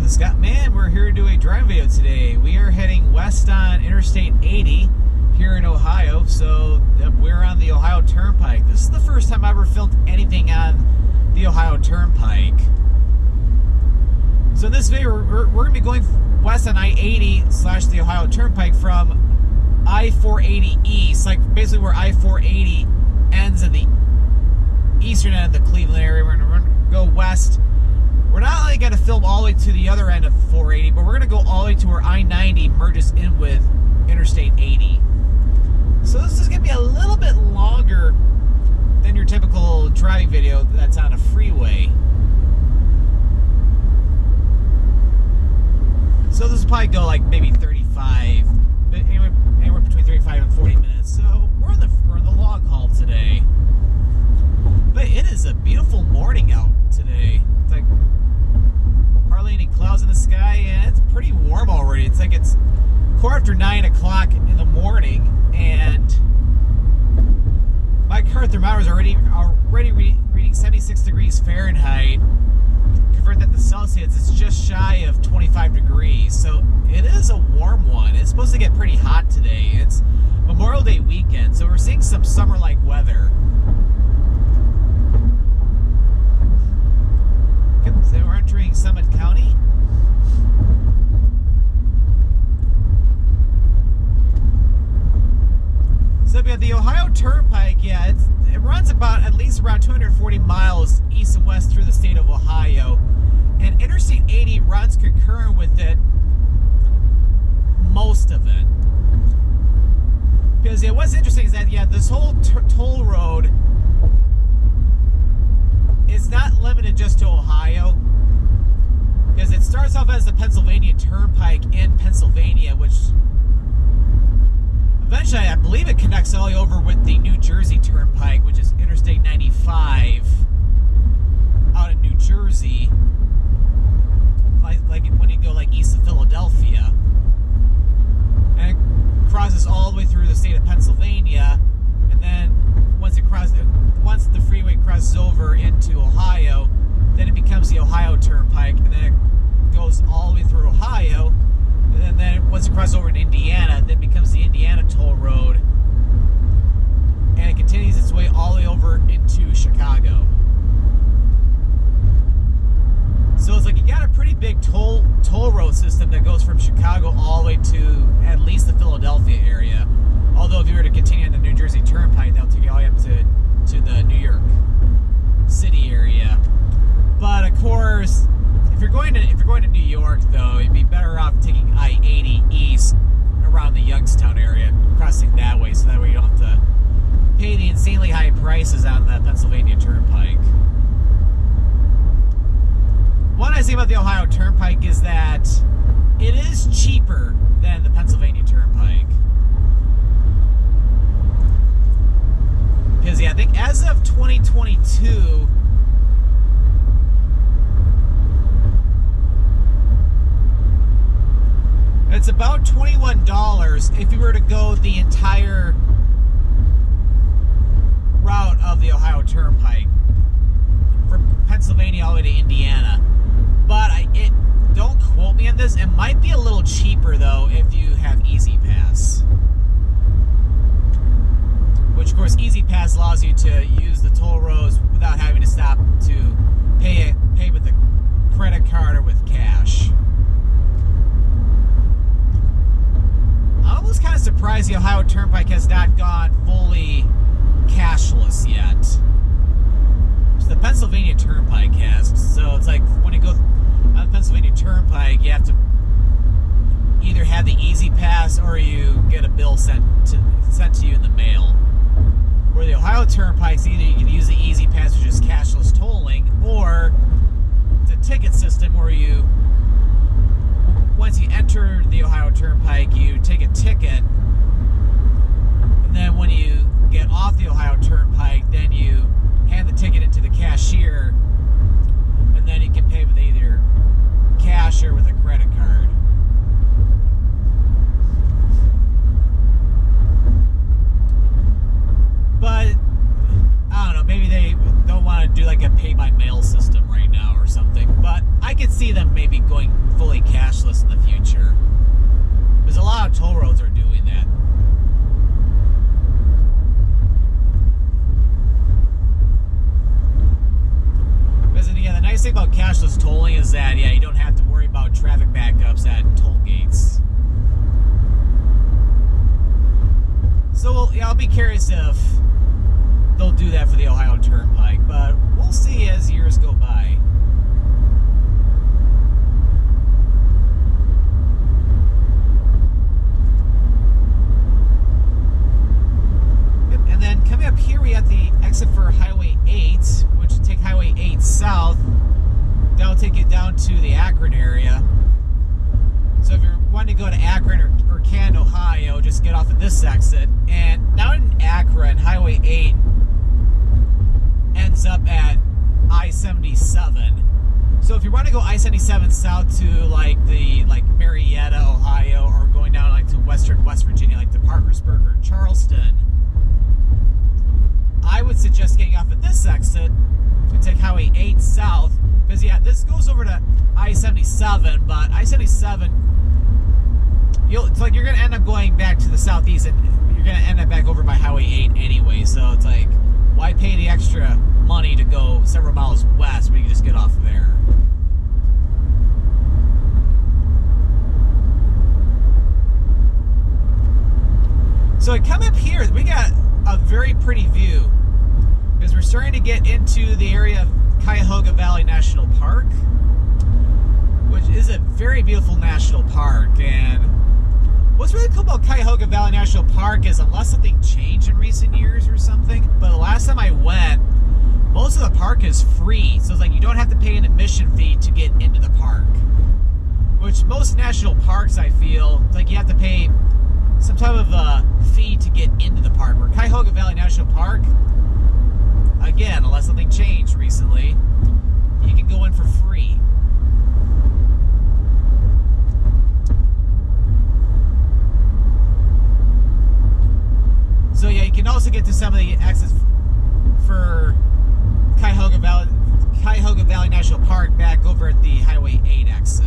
the Scottman. We're here to do a drive video today. We are heading west on Interstate 80 here in Ohio. So we're on the Ohio Turnpike. This is the first time I ever filmed anything on the Ohio Turnpike. So in this video, we're going to be going west on I-80 / the Ohio Turnpike from I-480 east, like basically where I-480 ends at the eastern end of the Cleveland area. We're going to go west. We're not only going to film all the way to the other end of 480, but we're going to go all the way to where I-90 merges in with Interstate 80. So this is going to be a little bit longer than your typical driving video that's on a freeway. So this will probably go like maybe 35, anywhere between 35 and 40 minutes. So we're in the long haul today. But it is a beautiful morning out today. It's like hardly any clouds in the sky, and it's pretty warm already. It's like it's 9:15 in the morning, and my car thermometer is already reading 76 degrees Fahrenheit. Convert that to Celsius, it's just shy of 25 degrees. So it is a warm one. It's supposed to get pretty hot today. It's Memorial Day weekend, so we're seeing some summer-like weather. So we're entering Summit County. So we have the Ohio Turnpike. Yeah, it runs at least around 240 miles east and west through the state of Ohio. And Interstate 80 runs concurrent with it, most of it. Because what's interesting is that, this whole toll road is not limited just to Ohio, because it starts off as the Pennsylvania Turnpike in Pennsylvania, which eventually I believe it connects all the way over with the New Jersey Turnpike, which is Interstate 95 out in New Jersey, like when you go like east of Philadelphia, and it crosses all the way through the state of Pennsylvania, and then once the freeway crosses over into Ohio, then it becomes the Ohio Turnpike, and then it goes all the way through Ohio, and then once it crosses over in Indiana, then it becomes the Indiana toll road, and it continues its way all the way over into Chicago. So it's like you got a pretty big toll road system that goes from Chicago all the way to at least the Philadelphia area. Although if you were to continue on the New Jersey Turnpike, that'll take you all the way up to the New York City area. But of course, if you're going to New York, though, you'd be better off taking I-80 east around the Youngstown area, crossing that way, so that way you don't have to pay the insanely high prices on the Pennsylvania Turnpike. One nice thing about the Ohio Turnpike is that it is cheaper than the Pennsylvania Turnpike. Because I think as of 2022, it's about $21 if you were to go the entire route of the Ohio Turnpike from Pennsylvania all the way to Indiana. But don't quote me on this. It might be a little cheaper though if you have Easy Pass. Which, of course, Easy Pass allows you to use the toll roads without having to stop to pay with a credit card or with cash. I was kind of surprised the Ohio Turnpike has not gone fully cashless yet. So the Pennsylvania Turnpike has. So it's like when you go on the Pennsylvania Turnpike, you have to either have the Easy Pass or you get a bill sent to you in the mail. Where the Ohio Turnpike's either you can use the Easy Pass, which is cashless tolling, or it's a ticket system where once you enter the Ohio Turnpike, you take a ticket, and then when you get off the Ohio Turnpike, then you hand the ticket into the cashier, and then you can pay with either cash or with a credit card. But I don't know, maybe they don't want to do like a pay by mail system right now or something, but I could see them maybe going full about cashless tolling is that, yeah, you don't have to worry about traffic backups at toll gates. So, yeah, I'll be curious if they'll do that for the Ohio Turnpike, but we'll see as years go by. And then coming up here, we have the exit for Highway 8, which will take Highway 8 south. That'll take you down to the Akron area. So if you're wanting to go to Akron or Canton, Ohio, just get off at this exit. And down in Akron, Highway 8 ends up at I-77. So if you want to go I-77 south to like Marietta, Ohio, or going down like to western West Virginia, like to Parkersburg or Charleston, I would suggest getting off at this exit to take Highway 8 south, because yeah, this goes over to I-77, but I-77, it's like you're going to end up going back to the southeast, and you're going to end up back over by Highway 8 anyway, so it's like, why pay the extra money to go several miles west when you can just get off there? So I come up here, we got a very pretty view, because we're starting to get into the area of Cuyahoga Valley National Park, which is a very beautiful national park. And what's really cool about Cuyahoga Valley National Park is, unless something changed in recent years or something, but the last time I went, most of the park is free. So it's like you don't have to pay an admission fee to get into the park, which most national parks, I feel, it's like you have to pay some type of a fee to get into the park. Where Cuyahoga Valley National Park, again, unless something changed recently, you can go in for free. So yeah, you can also get to some of the exits for Cuyahoga Valley National Park back over at the Highway 8 exit.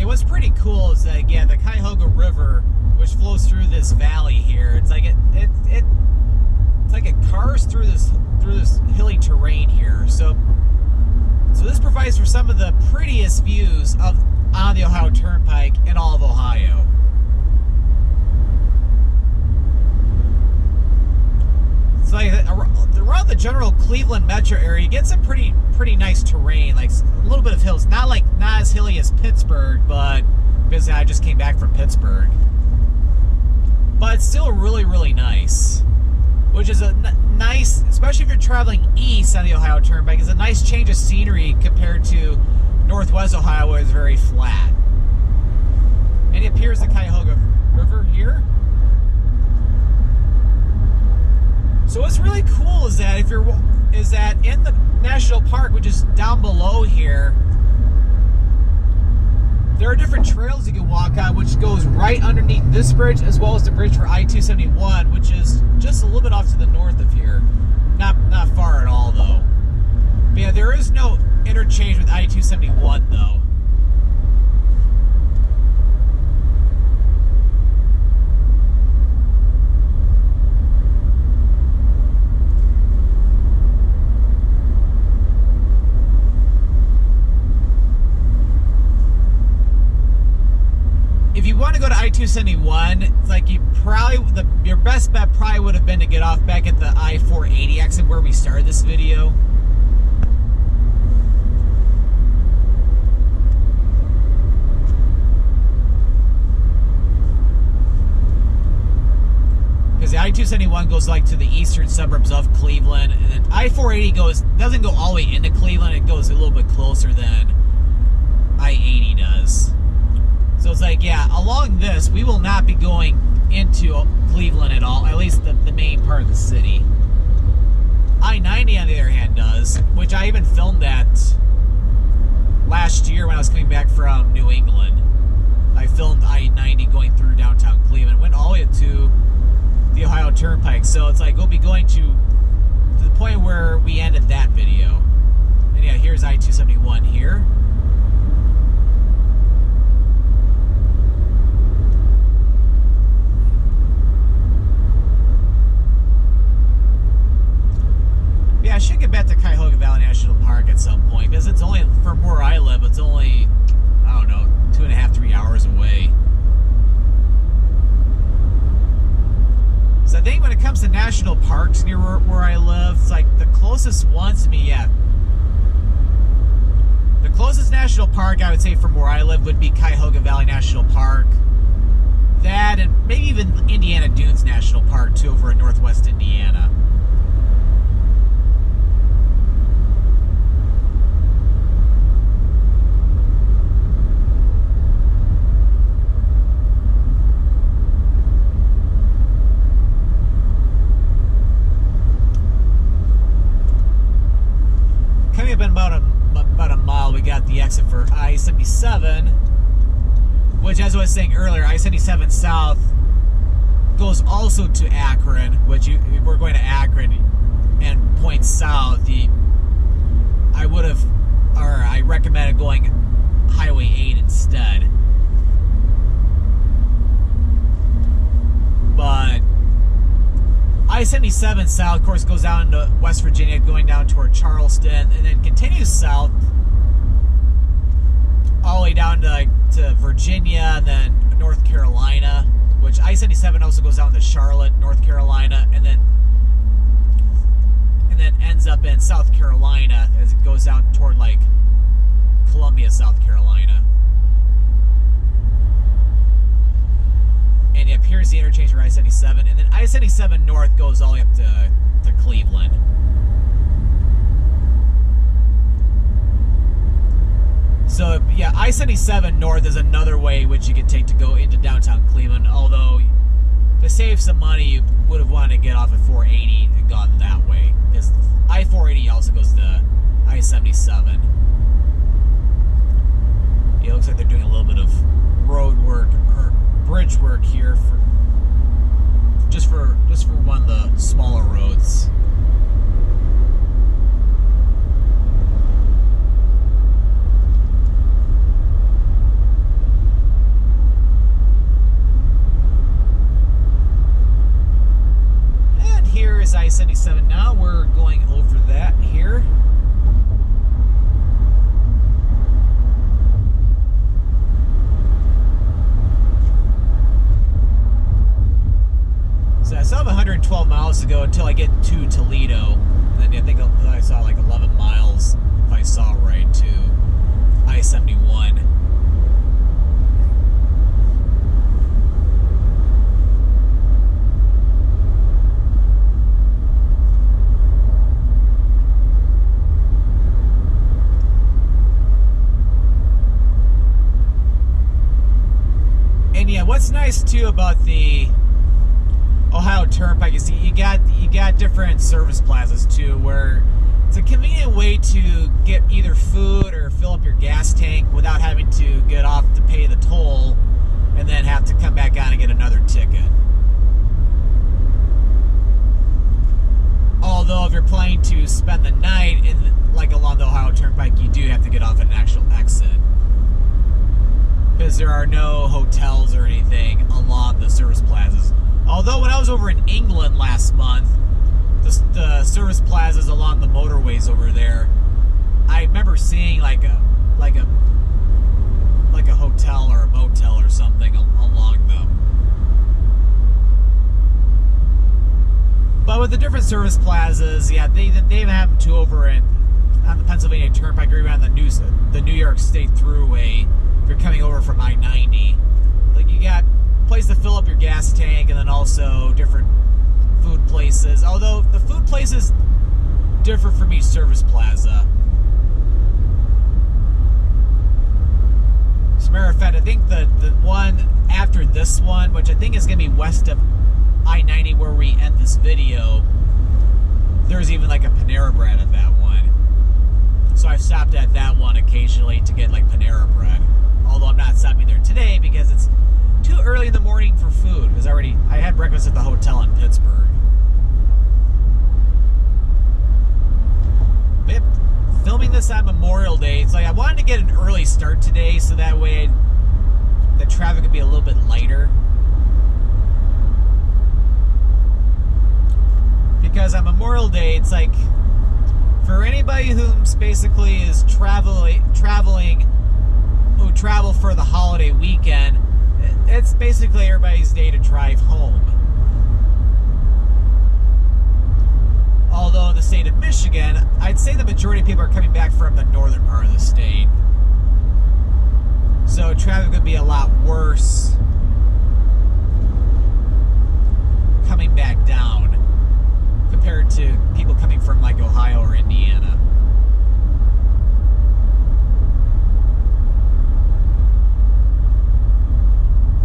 What's pretty cool is that, again, the Cuyahoga River, which flows through this valley here, it's like it's like it cars through this hilly terrain here. So this provides for some of the prettiest views on the Ohio Turnpike in all of Ohio. So like around the general Cleveland metro area, you get some pretty nice terrain, like a little bit of hills. Not as hilly as Pittsburgh, but because I just came back from Pittsburgh. But it's still really, really nice, which is a nice, especially if you're traveling east on the Ohio Turnpike, is a nice change of scenery compared to northwest Ohio, where it's very flat. And it appears the Cuyahoga River here. So what's really cool is that in the national park, which is down below here, there are different trails you can walk on, which goes right underneath this bridge, as well as the bridge for I-271, which is just a little bit off to the north of here. Not far at all, though. But yeah, there is no interchange with I-271, though. If you want to go to I-271, it's like your best bet probably would have been to get off back at the I-480 exit where we started this video. Because the I-271 goes like to the eastern suburbs of Cleveland, and then I-480 doesn't go all the way into Cleveland. It goes a little bit closer than I-80 does. So it's like, yeah, along this, we will not be going into Cleveland at all, at least the main part of the city. I-90, on the other hand, does, which I even filmed that last year when I was coming back from New England. I filmed I-90 going through downtown Cleveland, went all the way to the Ohio Turnpike. So it's like, we'll be going to the point where we ended that video. here's I-271 here. Yeah, I should get back to Cuyahoga Valley National Park at some point, because it's only, from where I live, it's only, I don't know, 2.5, 3 hours away. So I think when it comes to national parks near where I live, it's like the closest one to me, yeah. The closest national park I would say from where I live would be Cuyahoga Valley National Park. That, and maybe even Indiana Dunes National Park, too, over in northwest Indiana. Coming up in about a mile, we got the exit for I-77, which, as I was saying earlier, I-77 South goes also to Akron, which we're going to Akron and point south. I recommended going Highway 8 instead. But I-77 South, of course, goes down to West Virginia, going down toward Charleston, and then continues south all the way down to Virginia, and then North Carolina, which I-77 also goes down to Charlotte, North Carolina, and then ends up in South Carolina as it goes down toward like Columbia, South Carolina. And yep, here's the interchange for I-77, and then I-77 North goes all the way up to Cleveland. So yeah, I-77 North is another way which you can take to go into downtown Cleveland, although to save some money you would have wanted to get off at 480 and gone that way, because I-480 also goes to I-77. Yeah, it looks like they're doing a little bit of road work or bridge work here for just for one of the smaller roads. And here is I-77 now. We're going over that here. So I still have 112 miles to go until I get to Toledo. And then I think I saw like 11 miles, if I saw right, to I-71. And yeah, what's nice too about the Ohio Turnpike is you got different service plazas too, where it's a convenient way to get either food or fill up your gas tank without having to get off to pay the toll and then have to come back on and get another ticket. Although if you're planning to spend the night along the Ohio Turnpike, you do have to get off at an actual exit, because there are no hotels or anything along the service plazas. Although when I was over in England last month, the service plazas along the motorways over there, I remember seeing like a hotel or a motel or something along them. But with the different service plazas, yeah, they even have them too over on the Pennsylvania Turnpike, or even on the New York State Thruway. If you're coming over from I-90, like you got a place to fill up your gas tank, and then also different food places. Although the food places differ from each service plaza. As a matter of fact, I think the one after this one, which I think is going to be west of I-90 where we end this video, there's even like a Panera Bread at that one. So I've stopped at that one occasionally to get like Panera Bread. Although I'm not stopping there today because it's too early in the morning for food. Because I had breakfast at the hotel in Pittsburgh. But filming this on Memorial Day. It's like I wanted to get an early start today so that way the traffic would be a little bit lighter. Because on Memorial Day, it's like for anybody who's basically is traveling, who travel for the holiday weekend, it's basically everybody's day to drive home. Although in the state of Michigan, I'd say the majority of people are coming back from the northern part of the state. So traffic would be a lot worse coming back down compared to people coming from like Ohio or Indiana.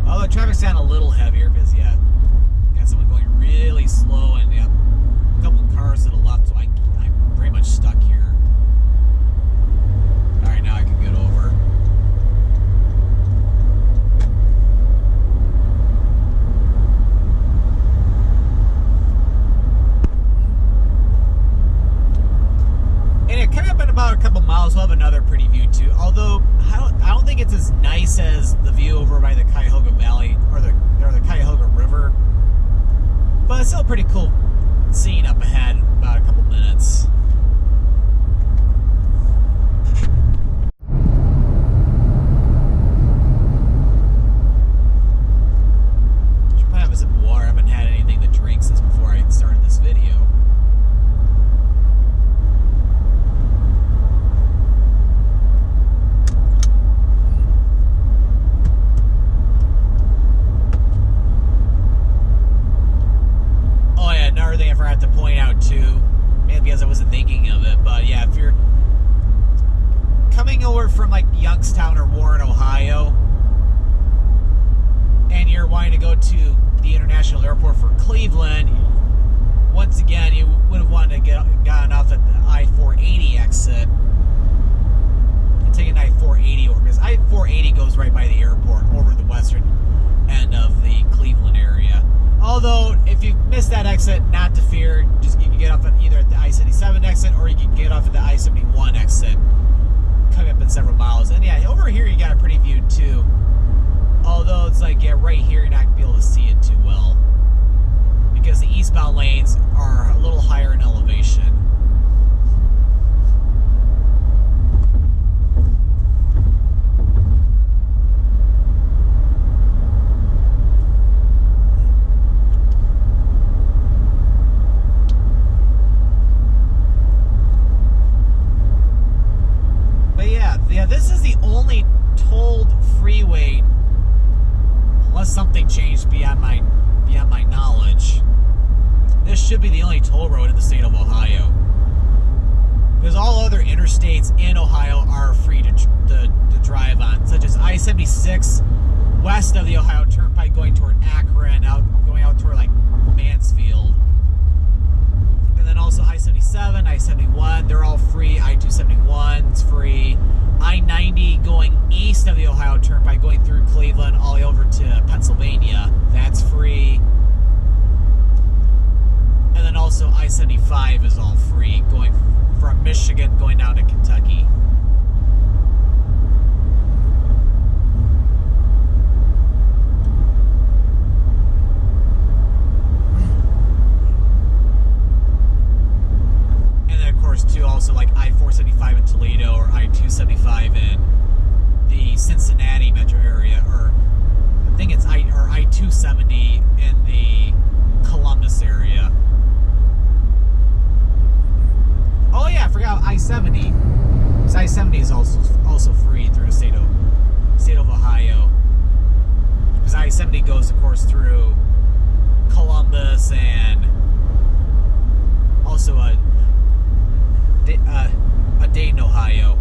Although traffic's down a little heavier because got someone going really slow and a couple cars to the left, so I'm pretty much stuck here. Alright, now I can get over. And it coming up in about a couple miles, we'll have another pretty view too. Although I don't think it's as nice as the view over by the Cuyahoga Valley or the Cuyahoga River, but it's still pretty cool scene up ahead in about a couple minutes. Should probably have a sip of water. I haven't had anything to drink since before I started this video. Thing I forgot to point out too, maybe because I wasn't thinking of it, but yeah, if you're coming over from like Youngstown or Warren, Ohio, and you're wanting to go to the international airport for Cleveland, once again, you would have wanted to gotten off at the I-480 exit and taken I-480 over, because I-480 goes right by the airport over the western end of the Cleveland area. Although, if you miss that exit, not to fear, just you can get off at either at the I-77 exit or you can get off at the I-71 exit, coming up in several miles. And yeah, over here you got a pretty view too. Although it's like, yeah, right here you're not going to be able to see it too well, because the eastbound lanes are a little higher in elevation. Yeah, this is the only tolled freeway, unless something changed beyond my knowledge. This should be the only toll road in the state of Ohio, because all other interstates in Ohio are free to drive on, such as I-76 west of the Ohio Turnpike going toward Akron, going out toward like Mansfield, and then also I-77, I-71, they're all free. I-271's free. I-90 going east of the Ohio Turnpike, going through Cleveland all the way over to Pennsylvania, that's free. And then also I-75 is all free, going from Michigan going down to Kentucky. And then of course too, also like I-475 in Toledo or I-275 in the Cincinnati metro area, or I think it's I-270 in the Columbus area. Oh yeah, I forgot I-70. Because I-70 is also free through the state of Ohio. Because I-70 goes, of course, through Columbus and also Dayton, Ohio.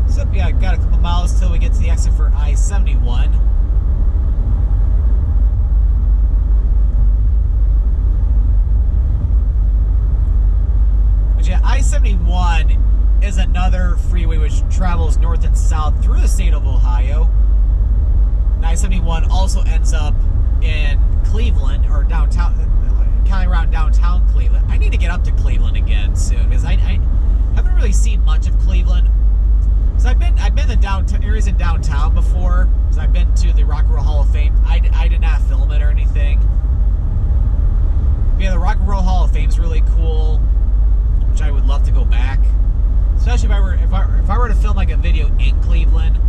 So yeah, got a couple miles till we get to the exit for I-71. But yeah, I-71 is another freeway which travels north and south through the state of Ohio. And I-71 also ends up in Cleveland, or downtown, kind of around downtown Cleveland. I need to get up to Cleveland again soon, because I haven't really seen much of Cleveland. So I've been to downtown areas in downtown before, because I've been to the Rock and Roll Hall of Fame. I did not film it or anything. But yeah, the Rock and Roll Hall of Fame is really cool, which I would love to go back. Especially if I were to film like a video in Cleveland,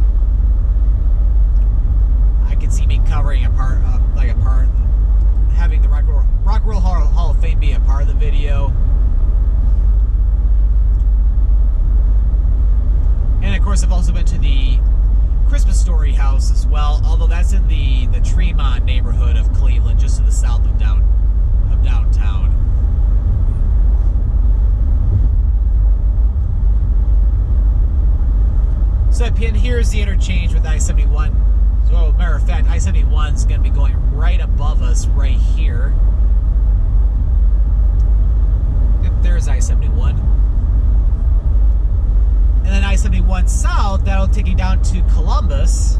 I could see me covering a part, having the Rock and Roll Hall of Fame be a part of the video. And of course, I've also been to the Christmas Story House as well, although that's in the Tremont neighborhood of Cleveland, just to the south of downtown. So and here's the interchange with I-71. So, matter of fact, I-71 is going to be going right above us right here. Yep, there's I-71. And then I-71 south, that'll take you down to Columbus.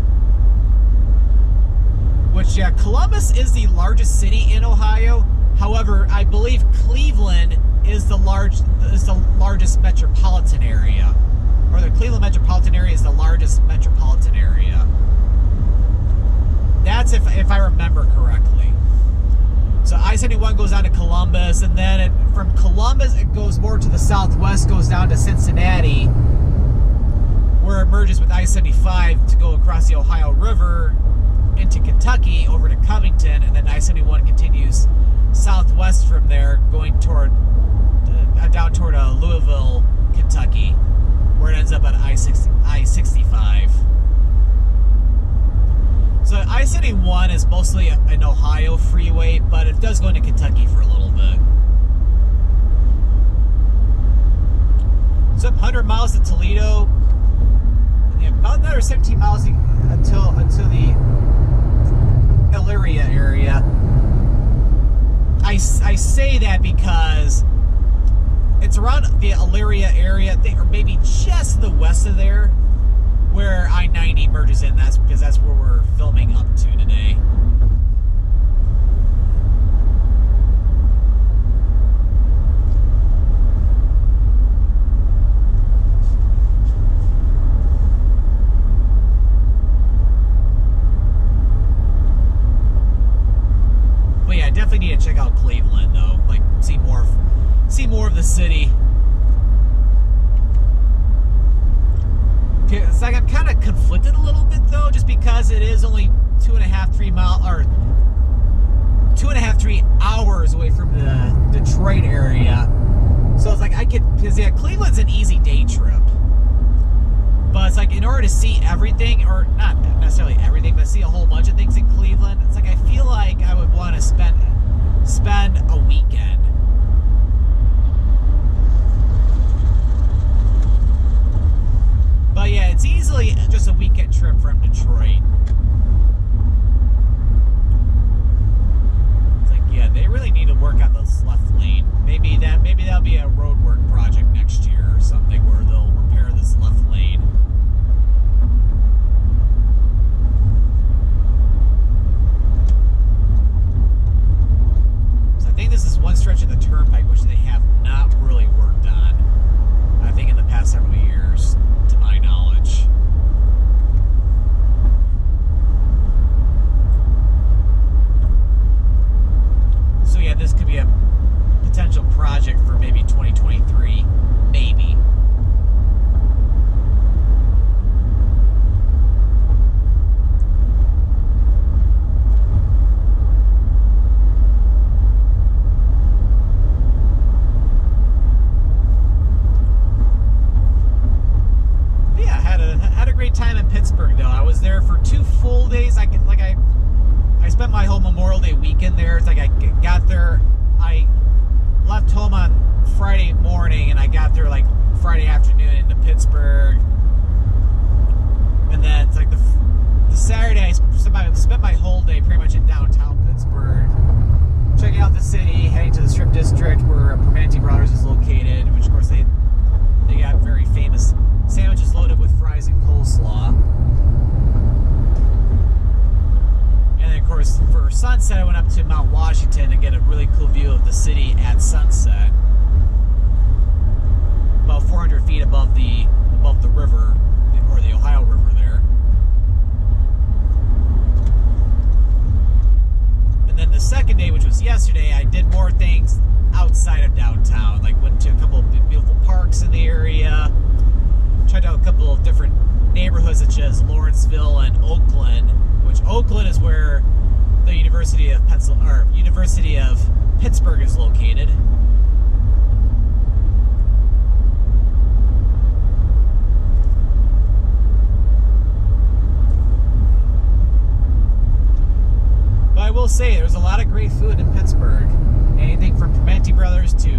Which, yeah, Columbus is the largest city in Ohio. However, I believe Cleveland is the largest metropolitan area. Or the Cleveland metropolitan area is the largest metropolitan area. That's if I remember correctly. So I-71 goes down to Columbus, and then from Columbus it goes more to the southwest, goes down to Cincinnati, where it merges with I-75 to go across the Ohio River into Kentucky over to Covington, and then I-71 continues southwest from there, going down toward Louisville, Kentucky, where it ends up at I-65. So I-71 is mostly an Ohio freeway, but it does go into Kentucky for a little bit. So 100 miles to Toledo, and about another 17 miles until the Elyria area. I say that because it's around the Elyria area, or maybe just the west of there, where I-90 merges in. That's because that's where we're filming up to today. But yeah, I definitely need to check out Cleveland though. Like see more of the city. It's like I'm kind of conflicted a little bit though, just because it is only 3 hours away from the Detroit area. So it's like because yeah, Cleveland's an easy day trip. But it's like in order to see everything, or not necessarily everything, but see a whole bunch of things in Cleveland, it's like I feel like I would want to spend a weekend. But yeah, it's easily just a weekend trip from Detroit. It's like, yeah, they really need to work on this left lane. Maybe that'll be a road work project next year or something, where they'll repair this left lane. So I think this is one stretch of the turnpike which they have not really worked on, I think, in the past several years, to my knowledge. So yeah, this could be a potential project for maybe 2023, maybe. Time in Pittsburgh though. I was there for 2 full days. I spent my whole Memorial Day weekend there. It's like I got there, I left home on Friday morning and I got there like Friday afternoon into Pittsburgh, and then it's like the Saturday I spent my whole day pretty much in downtown Pittsburgh, checking out the city, heading to the Strip District where Permanente Brothers is located, which of course they got very famous sandwiches loaded with fries and coleslaw. sunset, I went up to Mount Washington to get a really cool view of the city at sunset. About 400 feet above the river, or the Ohio River there. And then the second day, which was yesterday, I did more things outside of downtown. Like went to a couple of beautiful parks in the area. Checked out a couple of different neighborhoods such as Lawrenceville and Oakland, which Oakland is where the University of Pittsburgh is located. But I will say there's a lot of great food in Pittsburgh. Anything from Pimenty Brothers to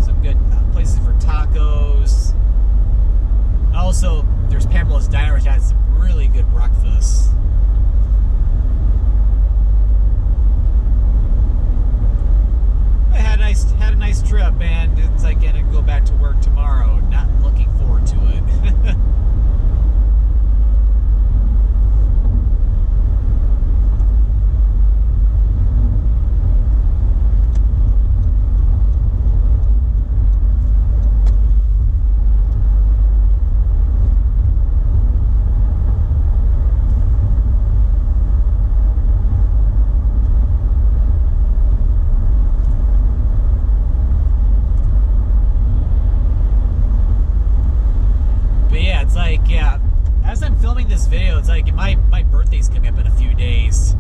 some good places for tacos. Also, there's Pamela's Diner, which has some really good breakfast. I had a nice trip, and it's like gonna go back to work tomorrow. Not looking forward to it. As I'm filming this video, it's like my birthday's coming up in a few days.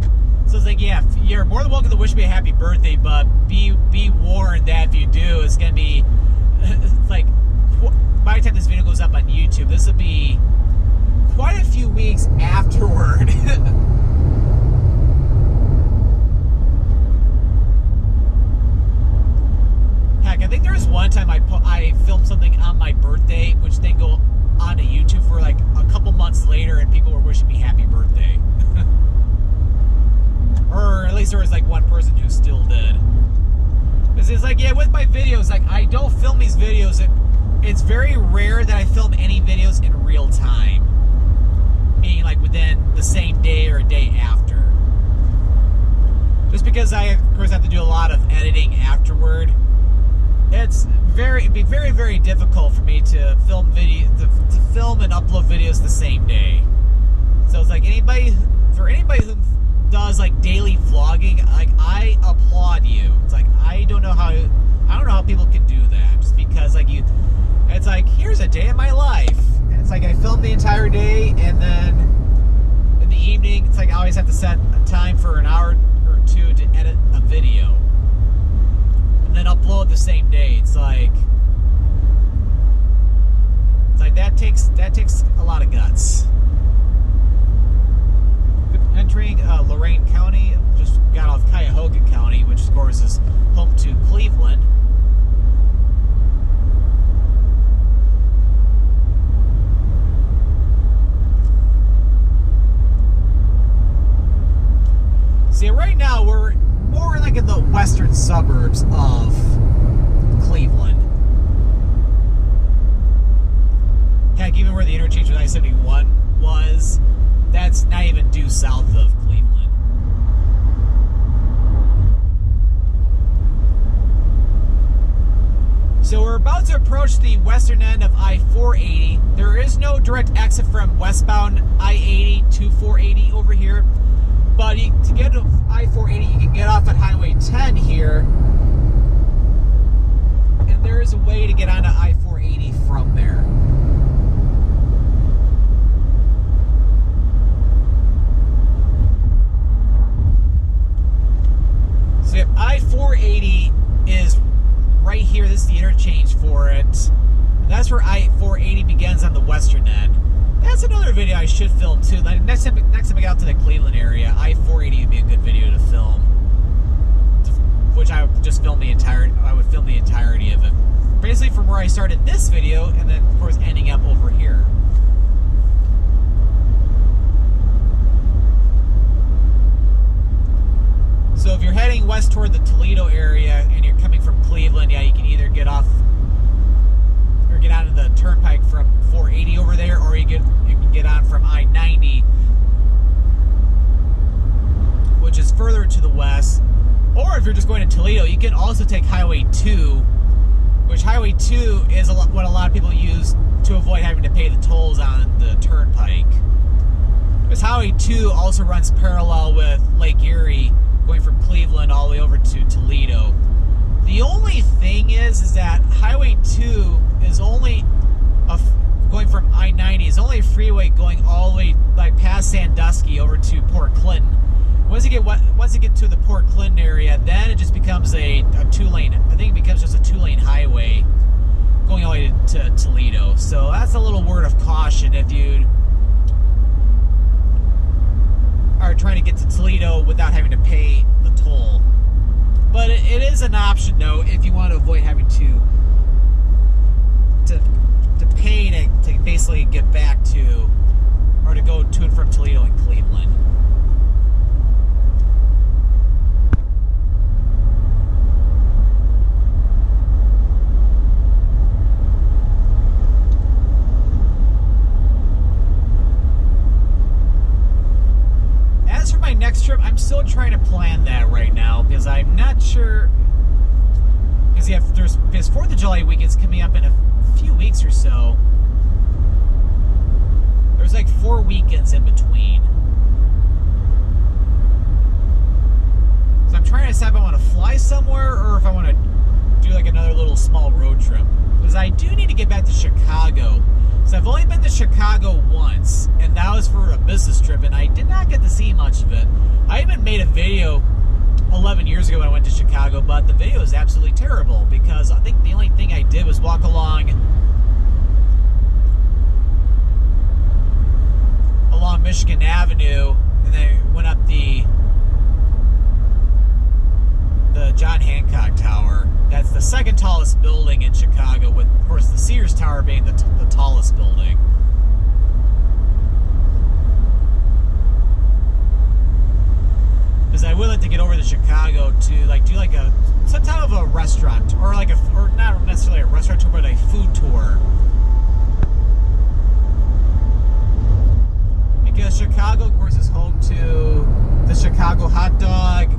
So it's like, yeah, you're more than welcome to wish me a happy birthday, but be warned that if you do, it's gonna be like, by the time this video goes up on YouTube, this will be quite a few weeks afterward. Heck, I think there was one time I filmed something on my birthday, which then go onto YouTube for like a couple months later, and people were wishing me happy birthday. Or at least there was like one person who still did. Because it's like, yeah, with my videos, like I don't film these videos. It's very rare that I film any videos in real time. Meaning like within the same day or a day after. Just because I, of course, have to do a lot of editing afterward. It'd be very, very difficult for me to film and upload videos the same day. So it's like for anybody who does like daily vlogging, like I applaud you. It's like I don't know how people can do that. Just because like it's like, here's a day of my life. And it's like I film the entire day, and then in the evening, it's like I always have to set a time for an hour or two to edit a video. And then upload the same day. It's like that takes a lot of guts. Entering Lorain County, just got off Cuyahoga County, which of course is home to Cleveland. See, right now we're more like in the western suburbs of Cleveland. Heck, even where the interchange with I-71 was, that's not even due south of Cleveland. So we're about to approach the western end of I-480. There is no direct exit from westbound I-80 to 480 over here. But to get to I-480, you can get off at Highway 10 here. And there is a way to get onto I-480 from there. So yep, I-480 is right here. This is the interchange for it. That's where I-480 begins on the western end. That's another video I should film too. Like next time I get out to the Cleveland area, I-480 would be a good video to film. Which I would just film the entirety of it. Basically from where I started this video, and then of course ending up over here. So if you're heading west toward the Toledo area and you're coming from Cleveland, yeah, you can either get off or get onto the Turnpike from 480 over there, or you can get on from I-90, which is further Toledo, you can also take Highway 2, which Highway 2 is what a lot of people use to avoid having to pay the tolls on the turnpike. Because Highway 2 also runs parallel with Lake Erie, going from Cleveland all the way over to Toledo. The only thing is that Highway 2 is only going from I-90 is only a freeway going all the way like past Sandusky over to Port Clinton. Once you get to the Port Clinton area, then it just becomes a two-lane. I think it becomes just a two-lane highway going all the way to Toledo. So that's a little word of caution if you are trying to get to Toledo without having to pay the toll. But it is an option though if you want to avoid having to pay to basically get back to or to go to and from Toledo and Cleveland. As for my next trip, I'm still trying to plan that right now because I'm not sure. Because there's 4th of July weekend's coming up in a few weeks or so. There's like 4 weekends in between. So I'm trying to decide if I want to fly somewhere or if I want to do like another little small road trip. Because I do need to get back to Chicago. So I've only been to Chicago once, and that was for a business trip, and I did not get to see much of it. I even made a video 11 years ago when I went to Chicago, but the video is absolutely terrible because I think the only thing I did was walk along Michigan Avenue, and then went up the John Hancock Tower. That's the second tallest building in Chicago, with, of course, the Sears Tower being the tallest building. Because I would like to get over to Chicago to like do like some type of a restaurant or like or not necessarily a restaurant tour, but a food tour. Because Chicago, of course, is home to the Chicago hot dog,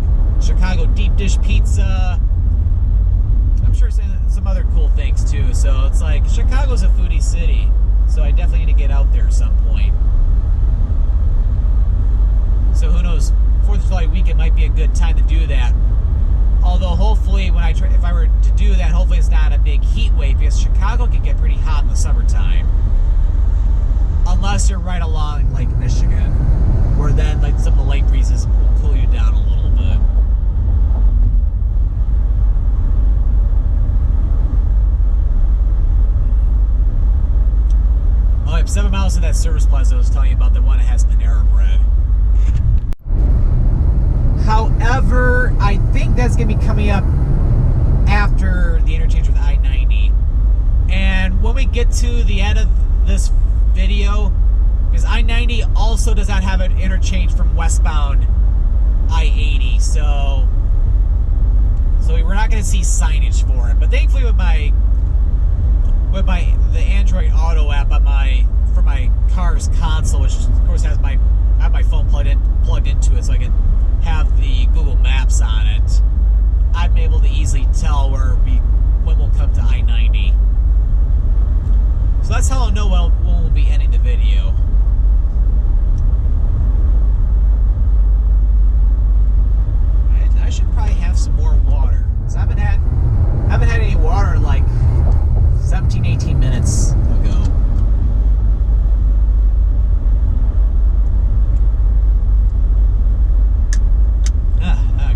Chicago deep dish pizza. I'm sure some other cool things too. So it's like Chicago's a foodie city. So I definitely need to get out there at some point. So who knows? 4th of July weekend might be a good time to do that. Although hopefully, if I were to do that, hopefully it's not a big heat wave because Chicago can get pretty hot in the summertime. Unless you're right along Lake Michigan, where then like some of the lake breezes will cool you down a little bit. Oh, I have 7 miles to that service plaza I was telling you about, the one that has Panera Bread. However, I think that's going to be coming up after the interchange with I-90. And when we get to the end of this video, because I-90 also does not have an interchange from westbound I-80, so we're not going to see signage for it. But thankfully, with the Android Auto app for my car's console, which of course I have my phone plugged into it, so I can have the Google Maps on it. I'm able to easily tell when we'll come to I-90. So that's how I'll know when we'll be ending the video. I should probably have some more water, because I haven't had any water in like 17, 18 minutes ago.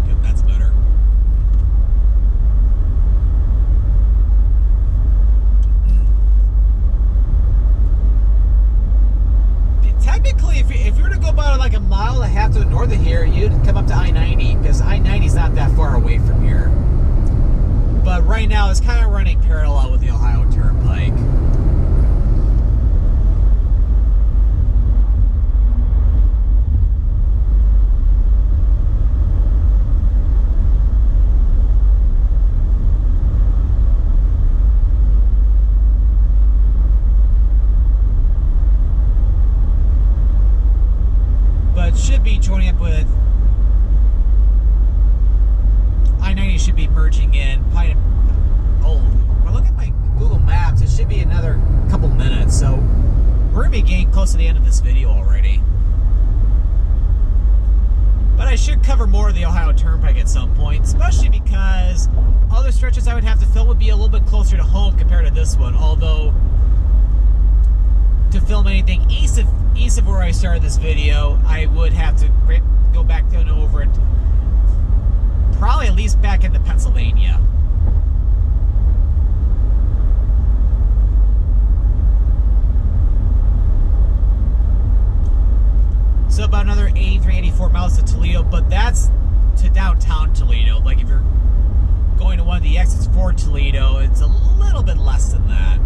Good, that's better. Technically, if you were to go about like a mile and a half to the north of here, you'd come up to I-90, because I-90 is not that far away from here. But right now, it's kind of running parallel with the Ohio Turnpike. But should be joining up with I-90 I-90 should be merging in. Oh, when I look at my Google Maps, it should be another couple minutes. So we're going to be getting close to the end of this video already. But I should cover more of the Ohio Turnpike at some point, especially because other stretches I would have to film would be a little bit closer to home compared to this one. Although, to film anything east of where I started this video, I would have to go back down over it, probably at least back into Pennsylvania. So about another 83, 84 miles to Toledo, but that's to downtown Toledo. Like if you're going to one of the exits for Toledo, it's a little bit less than that.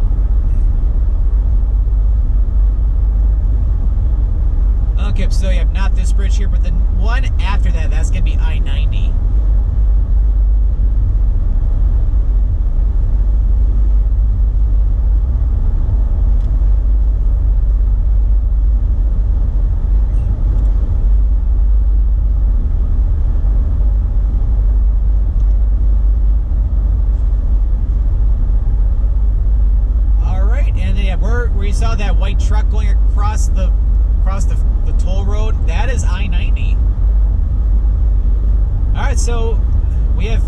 Okay, so you have not this bridge here, but the one after that, that's going to be I-90. Where you saw that white truck going across the toll road, that is I-90. Alright, so we have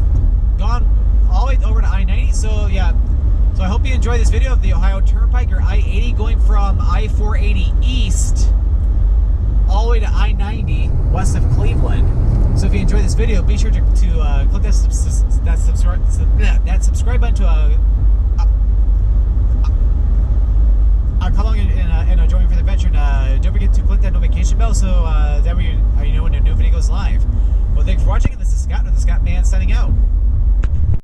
gone all the way over to I-90. So yeah, so I hope you enjoyed this video of the Ohio Turnpike, or I-80, going from I-480 east all the way to I-90 west of Cleveland. So if you enjoyed this video, be sure to click that subscribe button to come along and join me for the adventure. And don't forget to click that notification bell so that way you know when a new video goes live. Well, thanks for watching, and this is Scott with the Scottman signing out.